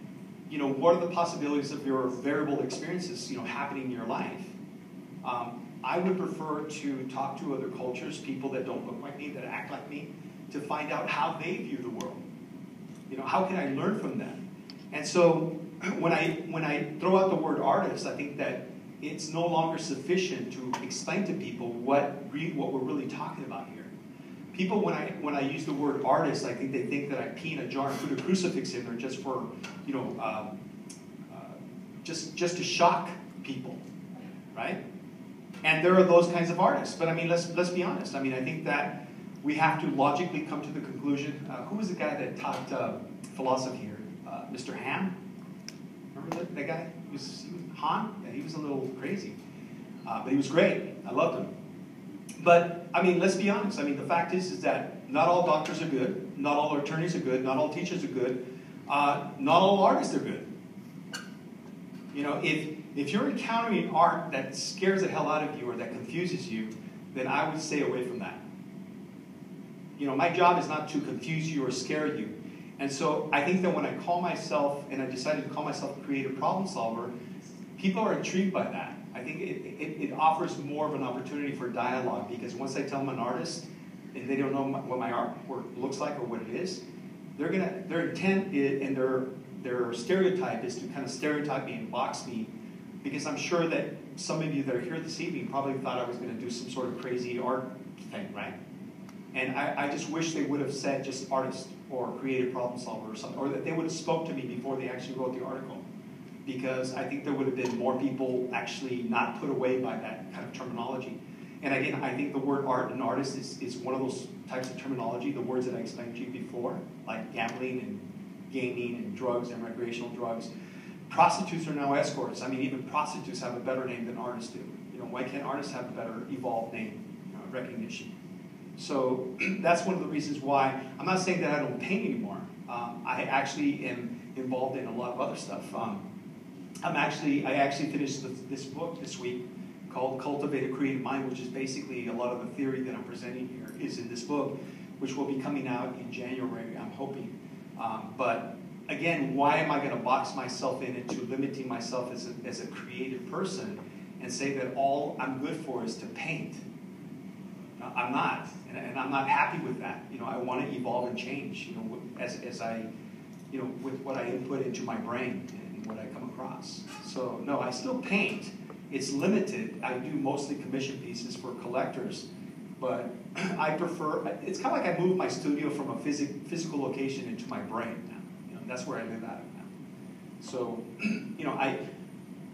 [SPEAKER 1] what are the possibilities of your variable experiences, happening in your life? I would prefer to talk to other cultures, people that don't look like me, that act like me, to find out how they view the world. How can I learn from them? And so when I throw out the word artist, I think that it's no longer sufficient to explain to people what we're really talking about here. People, when I use the word artist, I think they think that I pee in a jar and put a crucifix in there just for, just to shock people, right? And there are those kinds of artists. But I mean, let's be honest. I mean, I think that we have to logically come to the conclusion. Who was the guy that taught philosophy here? Mr. Ham? Remember that guy? He was Han? Yeah, he was a little crazy. But he was great. I loved him. But, I mean, let's be honest. I mean, the fact is that not all doctors are good. Not all attorneys are good. Not all teachers are good. Not all artists are good. If you're encountering art that scares the hell out of you or that confuses you, then I would stay away from that. My job is not to confuse you or scare you. And so I think that when I call myself, and I decided to call myself a creative problem solver, people are intrigued by that. I think it offers more of an opportunity for dialogue, because once I tell them I'm an artist and they don't know what my artwork looks like or what it is, their intent and their stereotype is to kind of stereotype me and box me, because I'm sure that some of you that are here this evening probably thought I was going to do some sort of crazy art thing, right? And I just wish they would have said just artist or creative problem solver or something, or that they would have spoke to me before they actually wrote the article. Because I think there would have been more people actually not put away by that kind of terminology. And again, I think the word art and artist is one of those types of terminology, the words that I explained to you before, like gambling and gaming and drugs and recreational drugs. Prostitutes are now escorts. I mean, even prostitutes have a better name than artists do. Why can't artists have a better evolved name, recognition? So that's one of the reasons why, I'm not saying that I don't paint anymore. I actually am involved in a lot of other stuff. I actually finished this book this week called Cultivate a Creative Mind, which is basically a lot of the theory that I'm presenting here is in this book, which will be coming out in January, I'm hoping. But again, why am I going to box myself into limiting myself as a creative person and say that all I'm good for is to paint? I'm not, and I'm not happy with that. I want to evolve and change, as I, with what I input into my brain and what I come across. So no, I still paint. It's limited. I do mostly commission pieces for collectors, but I prefer. It's kind of like I moved my studio from a physical location into my brain now. That's where I live out of now. So,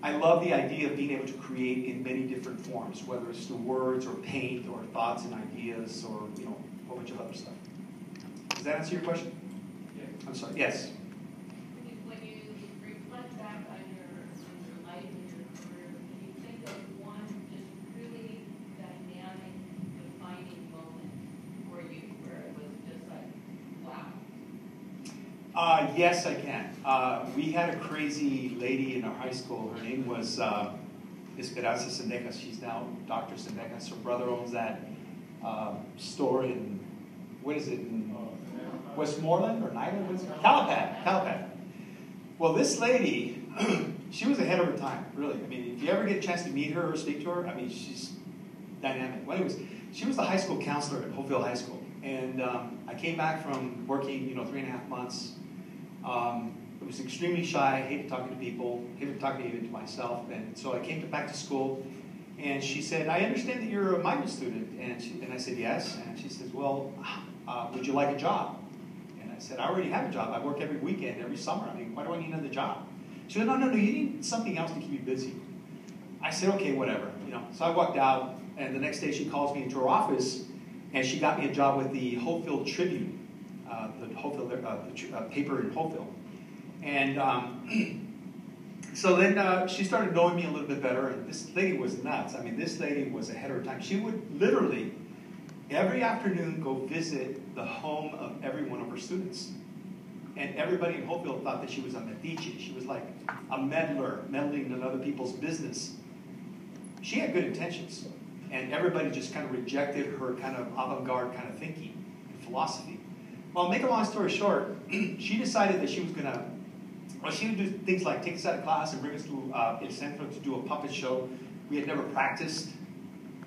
[SPEAKER 1] I love the idea of being able to create in many different forms, whether it's through words or paint or thoughts and ideas or a whole bunch of other stuff. Does that answer your question?
[SPEAKER 2] Yes.
[SPEAKER 1] I'm sorry. Yes.
[SPEAKER 3] When you reflect back on your life and your career, can you think of one just really dynamic, defining moment for you where it was just like, wow?
[SPEAKER 1] Yes, I can. We had a crazy lady in our high school. Her name was Esperanza Sendejas. She's now Dr. Sendejas. Her brother owns that store in, what is it, in Westmoreland or Nyland? What is it? Calapan. Well, this lady, she was ahead of her time, really. I mean, if you ever get a chance to meet her or speak to her, I mean, she's dynamic. Well, anyways, she was the high school counselor at Hopeville High School. And I came back from working, 3.5 months. I was extremely shy, hated talking to people, hated talking even to myself. And so I came back to school, and she said, I understand that you're a minor student. And I said, yes. And she says, well, would you like a job? And I said, I already have a job. I work every weekend, every summer. I mean, why do I need another job? She said, no, you need something else to keep you busy. I said, okay, whatever. So I walked out, and the next day she calls me into her office, and she got me a job with the Hopeville Tribune, the paper in Hopeville. And So then she started knowing me a little bit better, and this lady was nuts. I mean, this lady was ahead of her time. She would literally, every afternoon, go visit the home of every one of her students. And everybody in Hopeville thought that she was a metiche. She was like a meddler, meddling in other people's business. She had good intentions, and everybody just kind of rejected her kind of avant-garde kind of thinking and philosophy. Well, make a long story short, she decided that she was going to, well, she would do things like take us out of class and bring us to in Central to do a puppet show. We had never practiced,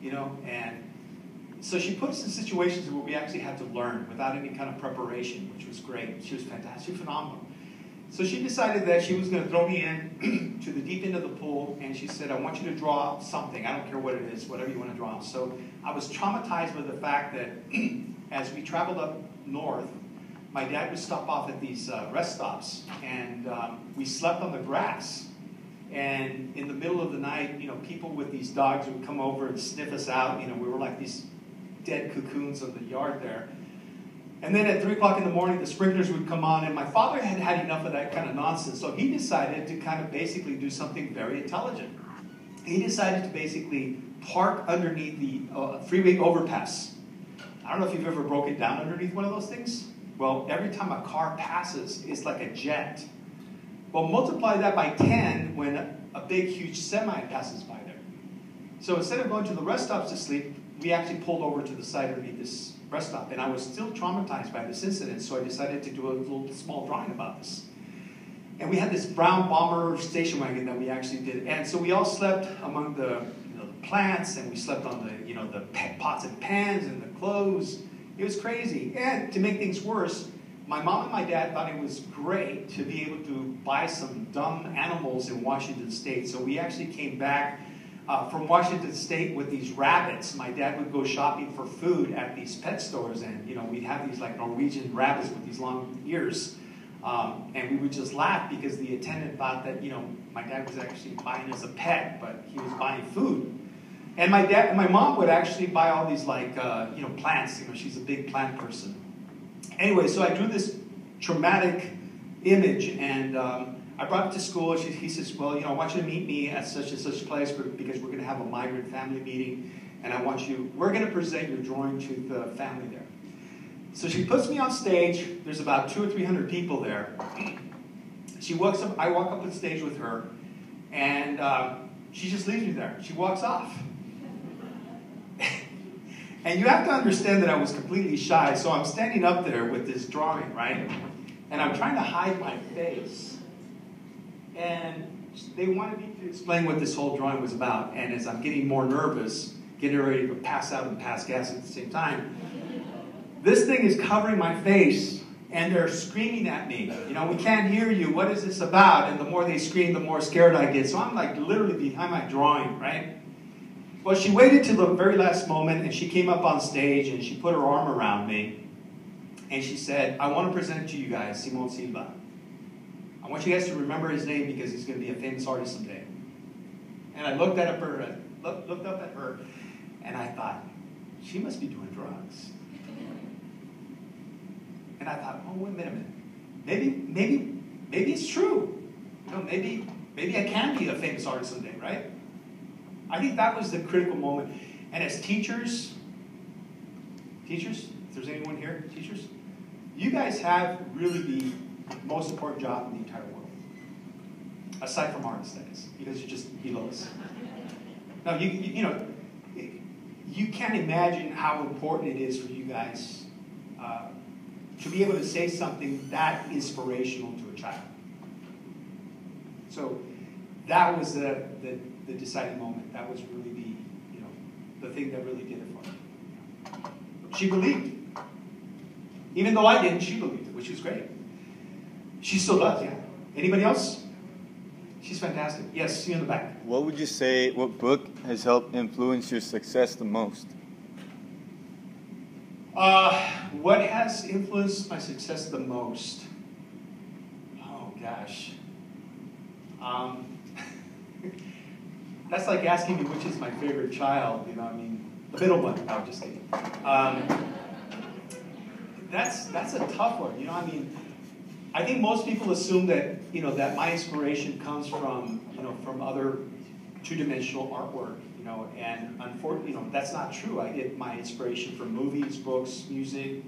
[SPEAKER 1] you know, and so she put us in situations where we actually had to learn without any kind of preparation, which was great. She was fantastic, phenomenal. So she decided that she was going to throw me in to the deep end of the pool, and she said, I want you to draw something. I don't care what it is, whatever you want to draw. So I was traumatized with the fact that as we traveled up north, my dad would stop off at these rest stops, and we slept on the grass. And in the middle of the night, you know, people with these dogs would come over and sniff us out. You know, we were like these dead cocoons on the yard there. And then at 3 o'clock in the morning, the sprinklers would come on, and my father had had enough of that kind of nonsense, so he decided to kind of basically do something very intelligent. He decided to basically park underneath the freeway overpass. I don't know if you've ever broken down underneath one of those things. Well, every time a car passes, it's like a jet. Well, multiply that by 10 when a big, huge semi passes by there. So instead of going to the rest stops to sleep, we actually pulled over to the side underneath this rest stop. And I was still traumatized by this incident, so I decided to do a little small drawing about this. And we had this brown bomber station wagon that we actually did. And so we all slept among the, the plants, and we slept on the, the pots and pans and the clothes. It was crazy. And to make things worse, my mom and my dad thought it was great to be able to buy some dumb animals in Washington State. So we actually came back from Washington State with these rabbits. My dad would go shopping for food at these pet stores, and we'd have these like Norwegian rabbits with these long ears. And we would just laugh because the attendant thought that my dad was actually buying as a pet, but he was buying food. And my mom would actually buy all these like plants. She's a big plant person. Anyway, so I drew this traumatic image, and I brought it to school. He says, well, I want you to meet me at such and such place because we're going to have a migrant family meeting, and we're going to present your drawing to the family there. So she puts me on stage. There's about 200 or 300 people there. She walks up. I walk up on stage with her, and she just leaves me there. She walks off. And you have to understand that I was completely shy, so I'm standing up there with this drawing, right? And I'm trying to hide my face. And they wanted me to explain what this whole drawing was about. And as I'm getting more nervous, getting ready to pass out and pass gas at the same time, this thing is covering my face, and they're screaming at me. We can't hear you. What is this about? And the more they scream, the more scared I get. So I'm like literally behind my drawing, right? Well, she waited till the very last moment, and she came up on stage, and she put her arm around me, and she said, I want to present to you guys Simon Silva. I want you guys to remember his name because he's going to be a famous artist someday. And I looked up at her, and I thought, she must be doing drugs. And I thought, oh, wait a minute. Maybe it's true. Maybe I can be a famous artist someday, right? I think that was the critical moment. And as teachers, if there's anyone here, teachers, you guys have really the most important job in the entire world. Aside from artists, that is, because you're just below us. No, you can't imagine how important it is for you guys to be able to say something that inspirational to a child. So that was the deciding moment. That was really the thing that really did it for me. She believed. Even though I didn't, she believed, which was great. She still does, yeah. Anybody else? She's fantastic. Yes, see you in the back.
[SPEAKER 4] What would you say, what book has helped influence your success the most?
[SPEAKER 1] What has influenced my success the most? Oh, gosh. That's like asking me which is my favorite child, the middle one. No, just kidding. That's a tough one, I think most people assume that, you know, that my inspiration comes from, you know, from other two-dimensional artwork, you know, and unfortunately, you know, that's not true. I get my inspiration from movies, books, music,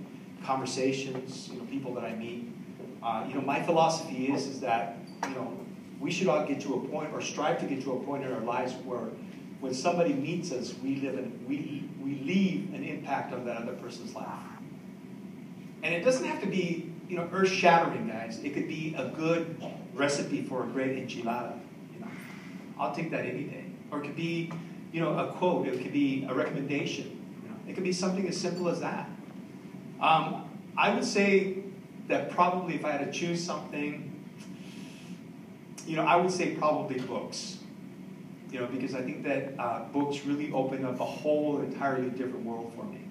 [SPEAKER 1] conversations, you know, people that I meet. You know, my philosophy is that, you know, we should all get to a point, or strive to get to a point in our lives where when somebody meets us, we leave an impact on that other person's life. And it doesn't have to be, you know, earth-shattering, guys. It could be a good recipe for a great enchilada. You know, I'll take that any day. Or it could be, you know, a quote. It could be a recommendation. You know, it could be something as simple as that. I would say that probably if I had to choose something, you know, I would say probably books. You know, because I think that books really open up a whole entirely different world for me.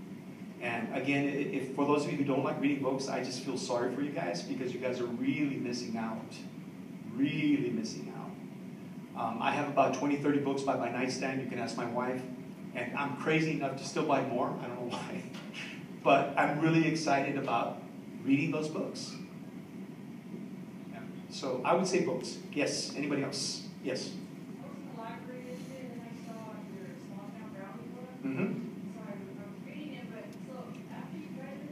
[SPEAKER 1] And again, if for those of you who don't like reading books, I just feel sorry for you guys because you guys are really missing out. Really missing out. I have about 20, 30 books by my nightstand. You can ask my wife. And I'm crazy enough to still buy more. I don't know why. But I'm really excited about reading those books. Yeah. So I would say books. Yes. Anybody else? Yes.
[SPEAKER 3] I was in the library yesterday and I saw your small town brownie book.
[SPEAKER 1] Mm-hmm.
[SPEAKER 3] So I was reading it, but so after you read it,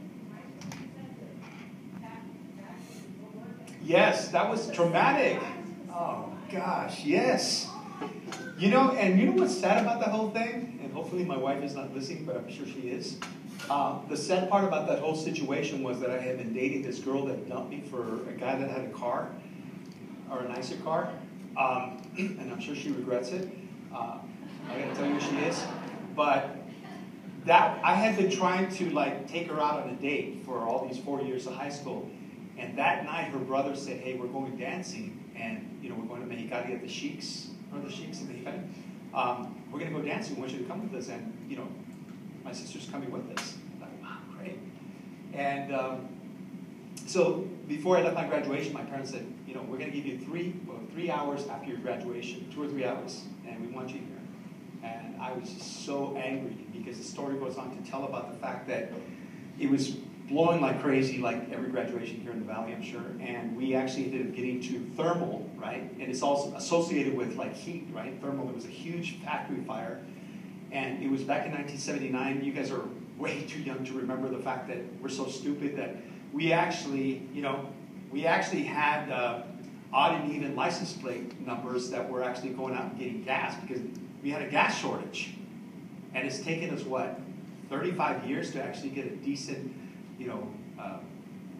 [SPEAKER 3] you said to pack back and go work.
[SPEAKER 1] Yes, that was traumatic. Oh gosh, yes. You know, and you know what's sad about the whole thing? And hopefully my wife is not listening, but I'm sure she is. The sad part about that whole situation was that I had been dating this girl that dumped me for a guy that had a car, or a nicer car. And I'm sure she regrets it. I gotta tell you who she is. But that I had been trying to like take her out on a date for all these 4 years of high school. And that night her brother said, hey, we're going dancing. And you know, we're going to Mexicali at the Sheiks. Remember the Sheiks in Mexicali? We're going to go dancing. We want you to come with us. And you know, my sister's coming with us. I thought, wow, great. And so before I left my graduation, my parents said, you know, we're going to give you 3 hours after your graduation, 2 or 3 hours, and we want you here. And I was just so angry because the story goes on to tell about the fact that it was blowing like crazy, like every graduation here in the Valley, I'm sure. And we actually ended up getting to thermal, right? And it's also associated with like heat, right? Thermal, there was a huge factory fire. And it was back in 1979. You guys are way too young to remember the fact that we're so stupid that we actually, you know, we actually had odd and even license plate numbers that were actually going out and getting gas because we had a gas shortage. And it's taken us, what, 35 years to actually get a decent, you know,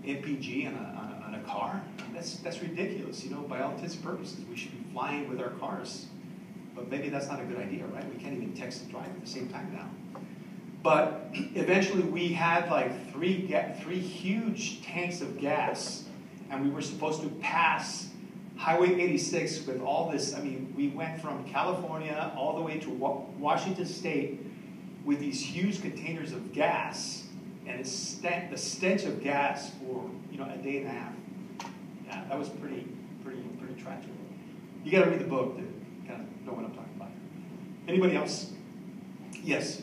[SPEAKER 1] MPG on a car? That's ridiculous, you know, by all intents and purposes. We should be flying with our cars. But maybe that's not a good idea, right? We can't even text and drive at the same time now. But eventually we had like three huge tanks of gas, and we were supposed to pass Highway 86 with all this. I mean, we went from California all the way to Washington State with these huge containers of gas, and the stench of gas for, you know, a day and a half. Yeah, that was pretty tragic. You got to read the book to kind of know what I'm talking about. Anybody else? Yes.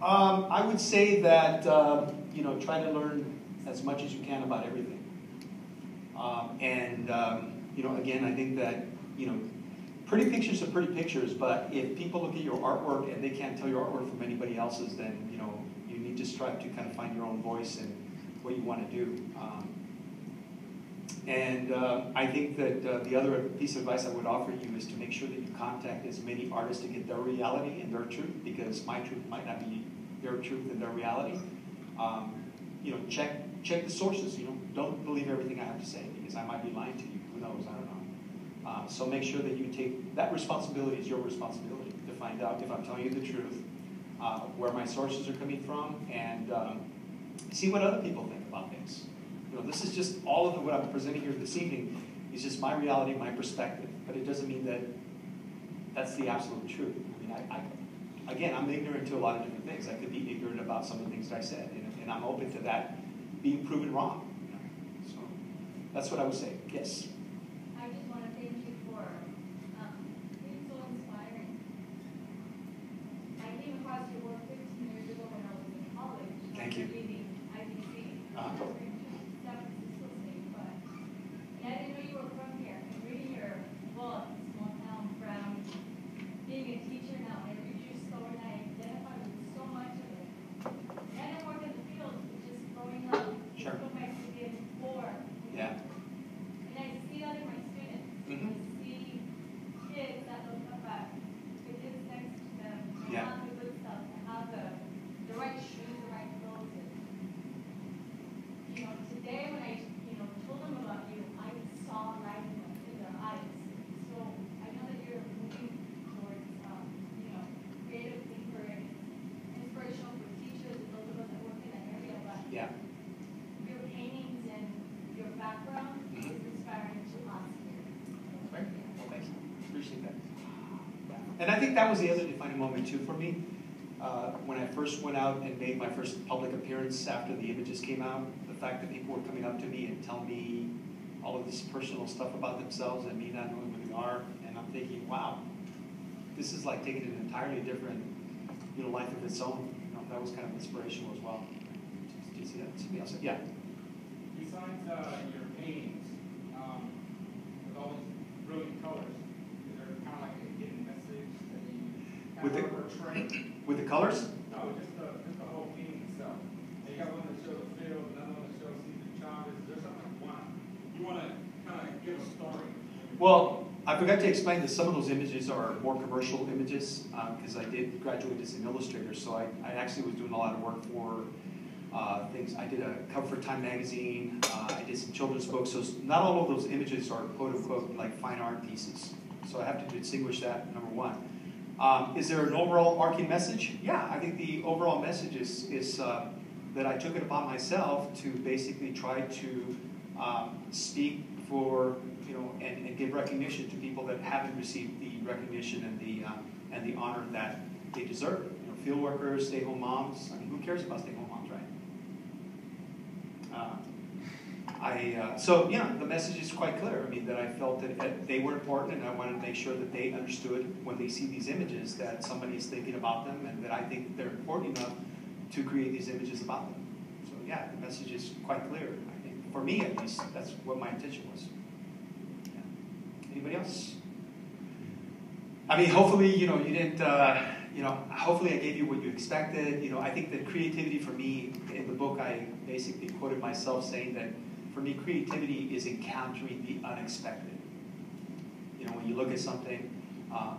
[SPEAKER 1] I would say that, you know, try to learn as much as you can about everything. You know, again, I think that, you know, pretty pictures are pretty pictures, but if people look at your artwork and they can't tell your artwork from anybody else's, then, you know, you need to strive to kind of find your own voice and what you want to do. I think that the other piece of advice I would offer you is to make sure that you contact as many artists to get their reality and their truth, because my truth might not be their truth and their reality. You know, check the sources. You know, don't believe everything I have to say because I might be lying to you. Who knows? I don't know. So make sure that you take that responsibility is your responsibility to find out if I'm telling you the truth, where my sources are coming from, and see what other people think about things. You know, this is just all of what I'm presenting here this evening is just my reality, my perspective, but it doesn't mean that that's the absolute truth. I mean, again, I'm ignorant to a lot of different things. I could be ignorant about some of the things that I said, and I'm open to that being proven wrong. You know? So that's what I would say. Yes.
[SPEAKER 3] I just want to thank you for being so inspiring. I came across your work 15 years ago when I was in
[SPEAKER 1] And I think that was the other defining moment too for me. When I first went out and made my first public appearance after the images came out, the fact that people were coming up to me and telling me all of this personal stuff about themselves and me not knowing who they are, and I'm thinking, wow, this is like taking an entirely different, life of its own. That was kind of inspirational as well. Do you see that? Somebody else? Yeah.
[SPEAKER 2] Besides your paintings, with all these brilliant colors, is there kind of like a hidden message that you kind of portray?
[SPEAKER 1] With the colors?
[SPEAKER 2] No, just the whole painting itself. You got one that shows a field, another one that shows Caesar Chavez. Is there something you want to kind of give a story?
[SPEAKER 1] Well, I forgot to explain that some of those images are more commercial images because I did graduate as an illustrator, so I actually was doing a lot of work for things. I did a cover for Time magazine. I did some children's books. So not all of those images are quote unquote like fine art pieces. So I have to distinguish that, number one. Is there an overall arcing message? Yeah, I think the overall message is that I took it upon myself to basically try to speak for, and give recognition to people that haven't received the recognition and the honor that they deserve. Field workers, stay-home moms. I mean, who cares about stay-home moms, right? So the message is quite clear. I mean, that I felt that they were important, and I wanted to make sure that they understood when they see these images that somebody is thinking about them, and that I think they're important enough to create these images about them. So yeah, the message is quite clear. I think, for me at least, that's what my intention was. Yeah. Anybody else? I mean, hopefully, you didn't. Hopefully I gave you what you expected. I think that creativity for me, in the book I basically quoted myself saying that for me creativity is encountering the unexpected. When you look at something,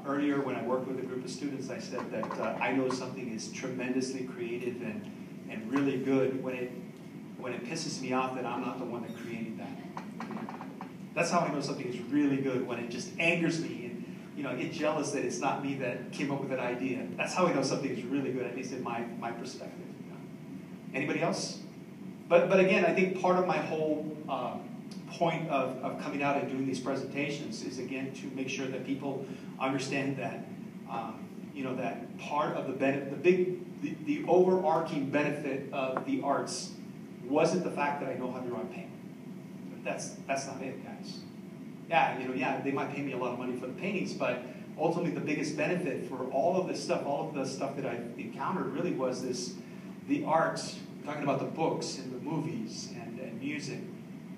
[SPEAKER 1] earlier when I worked with a group of students, I said that I know something is tremendously creative and really good when it pisses me off that I'm not the one that created that. That's how I know something is really good, when it just angers me and I get jealous that it's not me that came up with that idea. That's how I know something is really good, at least in my perspective. Anybody else? But again, I think part of my whole point of coming out and doing these presentations is, again, to make sure that people understand that that part of the overarching benefit of the arts wasn't the fact that I know how to draw and paint. That's not it, guys. Yeah, they might pay me a lot of money for the paintings, but ultimately the biggest benefit for all of the stuff that I've encountered really was the arts, talking about the books and the movies and music.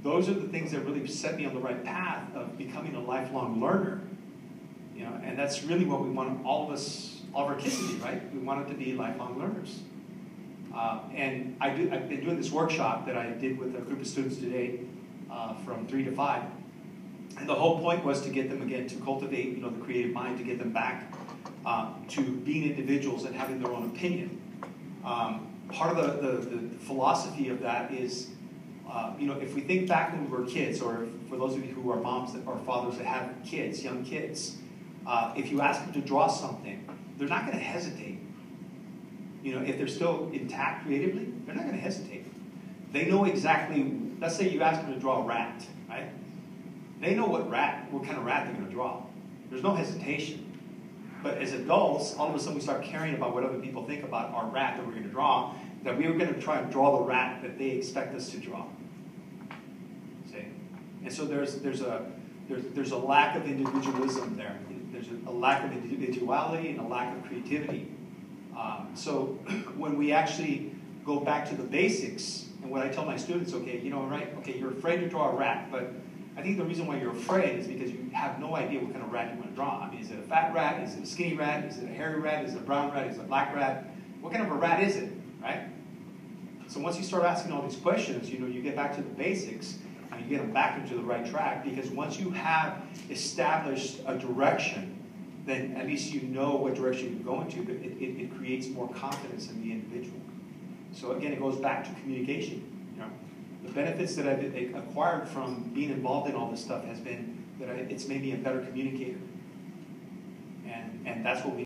[SPEAKER 1] Those are the things that really set me on the right path of becoming a lifelong learner. And that's really what we want all of our kids to be, right? We want them to be lifelong learners. And I've been doing this workshop that I did with a group of students today from 3 to 5. And the whole point was to get them, again, to cultivate the creative mind, to get them back to being individuals and having their own opinion. Part of the philosophy of that is, if we think back when we were kids, or for those of you who are moms or fathers that have kids, young kids, if you ask them to draw something, they're not going to hesitate. If they're still intact creatively, they're not going to hesitate. They know exactly, let's say you ask them to draw a rat, right? They know what kind of rat they're going to draw. There's no hesitation. But as adults, all of a sudden we start caring about what other people think about our rat that we're going to draw, that we were going to try and draw the rat that they expect us to draw. See? And so there's a lack of individualism there. There's a lack of individuality and a lack of creativity. So when we actually go back to the basics, and what I tell my students, okay, you're afraid to draw a rat, but I think the reason why you're afraid is because you have no idea what kind of rat you want to draw. I mean, is it a fat rat? Is it a skinny rat? Is it a hairy rat? Is it a brown rat? Is it a black rat? What kind of a rat is it, right? So once you start asking all these questions, you get back to the basics and you get them back into the right track, because once you have established a direction, then at least you know what direction you're going to. It creates more confidence in the individual. So again, it goes back to communication. The benefits that I've acquired from being involved in all this stuff has been that it's made me a better communicator. And that's what we